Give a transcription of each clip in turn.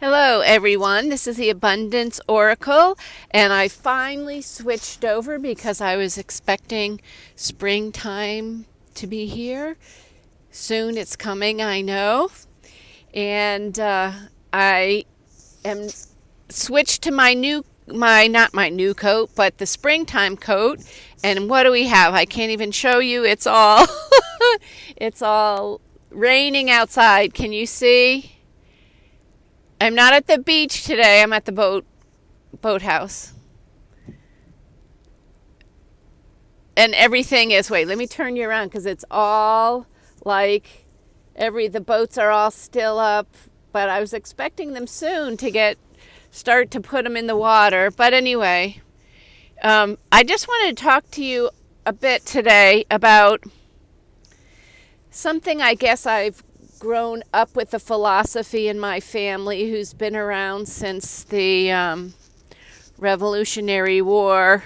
Hello, everyone. This is the Abundance Oracle, and I finally switched over because I was expecting springtime to be here. Soon it's coming, I know. And I am switched to not my new coat, but the springtime coat. And what do we have? I can't even show you. It's all, it's all raining outside. Can you see? I'm not at the beach today. I'm at the boathouse. And everything is, wait, let me turn you around because it's all like the boats are all still up, but I was expecting them soon to start to put them in the water. But anyway, I just wanted to talk to you a bit today about something I guess I've grown up with, the philosophy in my family who's been around since the Revolutionary War,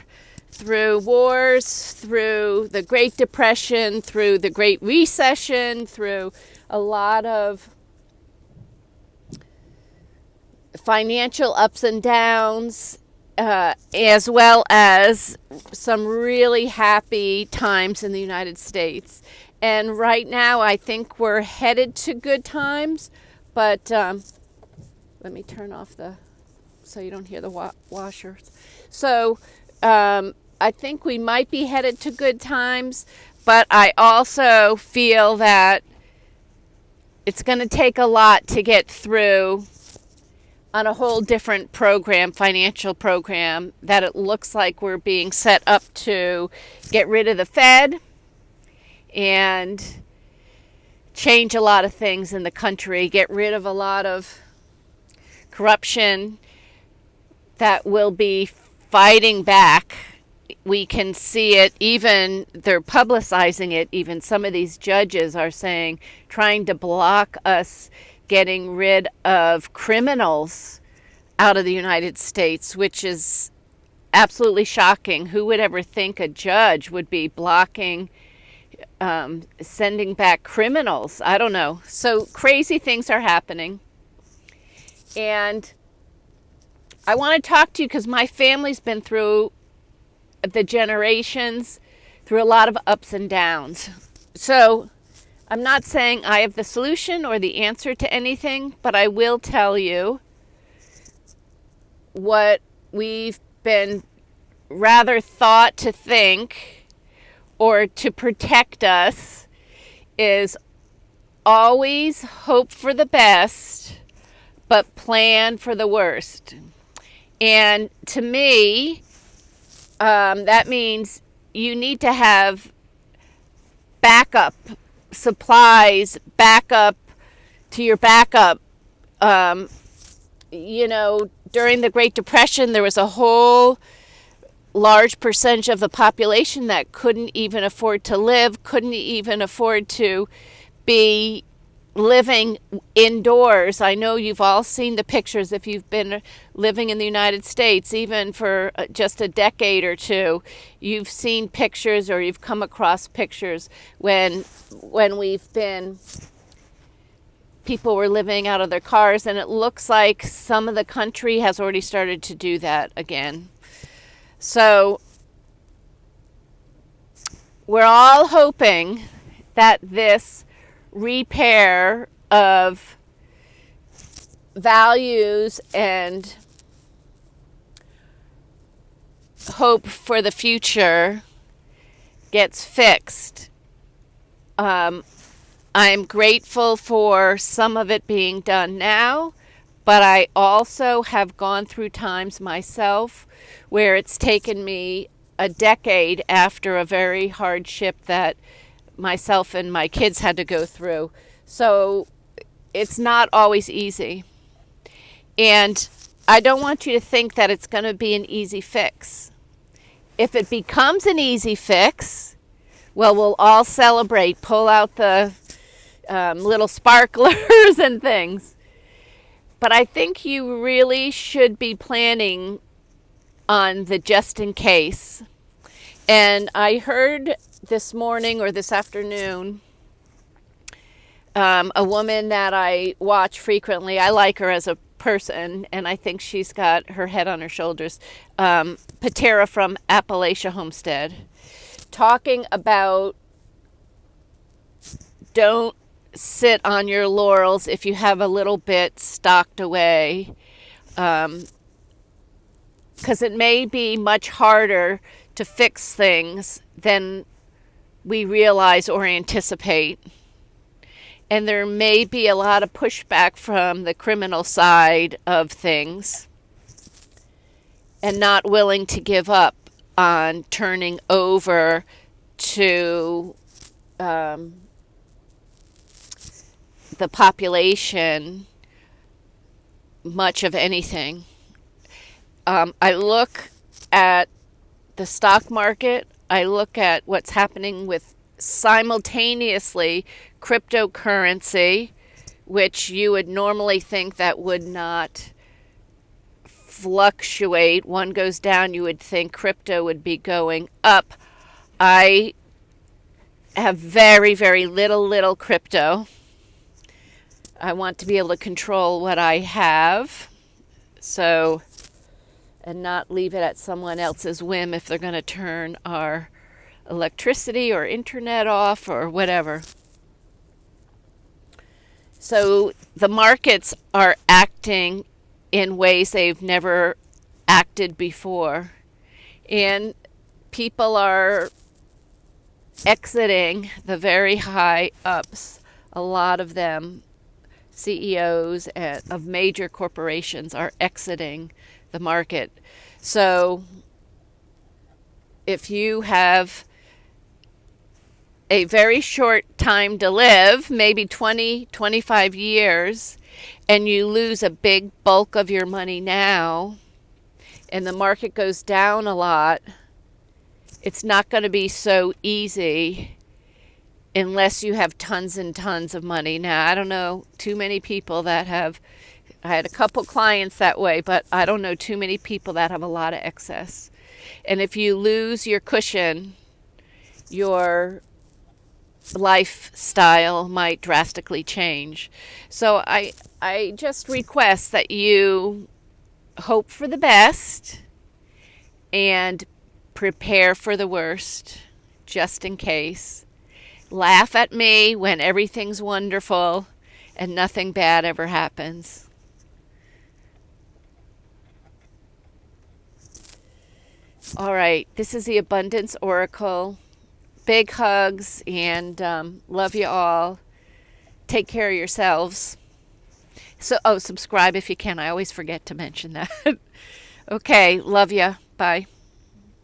through wars, through the Great Depression, through the Great Recession, through a lot of financial ups and downs, as well as some really happy times in the United States. And right now, I think we're headed to good times, but let me turn off so you don't hear the washers. So I think we might be headed to good times, but I also feel that it's going to take a lot to get through on a whole different financial program, that it looks like we're being set up to get rid of the Fed and change a lot of things in the country, get rid of a lot of corruption that will be fighting back. We can see it, even they're publicizing it, even some of these judges are trying to block us getting rid of criminals out of the United States, which is absolutely shocking. Who would ever think a judge would be blocking sending back criminals? I don't know. So crazy things are happening. And I want to talk to you because my family's been through the generations, through a lot of ups and downs. So I'm not saying I have the solution or the answer to anything, but I will tell you what we've been rather thought to think, or to protect us, is always hope for the best, but plan for the worst. And to me, that means you need to have backup supplies, backup to your backup. During the Great Depression, there was a whole large percentage of the population that couldn't even afford to live, couldn't even afford to be living indoors. I know you've all seen the pictures if you've been living in the United States, even for just a decade or two. You've seen pictures, or you've come across pictures when people were living out of their cars, and it looks like some of the country has already started to do that again. So we're all hoping that this repair of values and hope for the future gets fixed. I'm grateful for some of it being done now, but I also have gone through times myself where it's taken me a decade after a very hardship that myself and my kids had to go through. So it's not always easy. And I don't want you to think that it's going to be an easy fix. If it becomes an easy fix, well, we'll all celebrate, pull out the little sparklers and things. But I think you really should be planning on the just in case. And I heard this morning or this afternoon a woman that I watch frequently. I like her as a person, and I think she's got her head on her shoulders. Patera from Appalachia Homestead, talking about don't sit on your laurels if you have a little bit stocked away, because it may be much harder to fix things than we realize or anticipate. And there may be a lot of pushback from the criminal side of things and not willing to give up on turning over to the population much of anything. I look at the stock market. I look at what's happening with simultaneously cryptocurrency, which you would normally think that would not fluctuate. One goes down, you would think crypto would be going up. I have very, very little crypto. I want to be able to control what I have, so, and not leave it at someone else's whim if they're going to turn our electricity or internet off or whatever. So the markets are acting in ways they've never acted before, and people are exiting the very high ups. A lot of them, CEOs of major corporations, are exiting the market. So if you have a very short time to live, maybe 20, 25 years, and you lose a big bulk of your money now, and the market goes down a lot, it's not going to be so easy unless you have tons and tons of money. Now, I don't know too many people that have, I had a couple clients that way, but I don't know too many people that have a lot of excess. And if you lose your cushion, your lifestyle might drastically change. So I just request that you hope for the best and prepare for the worst, just in case. Laugh at me when everything's wonderful and nothing bad ever happens. All right, this is the Abundance Oracle. Big hugs, and love you all. Take care of yourselves. So, subscribe if you can. I always forget to mention that. Okay, love you. Bye.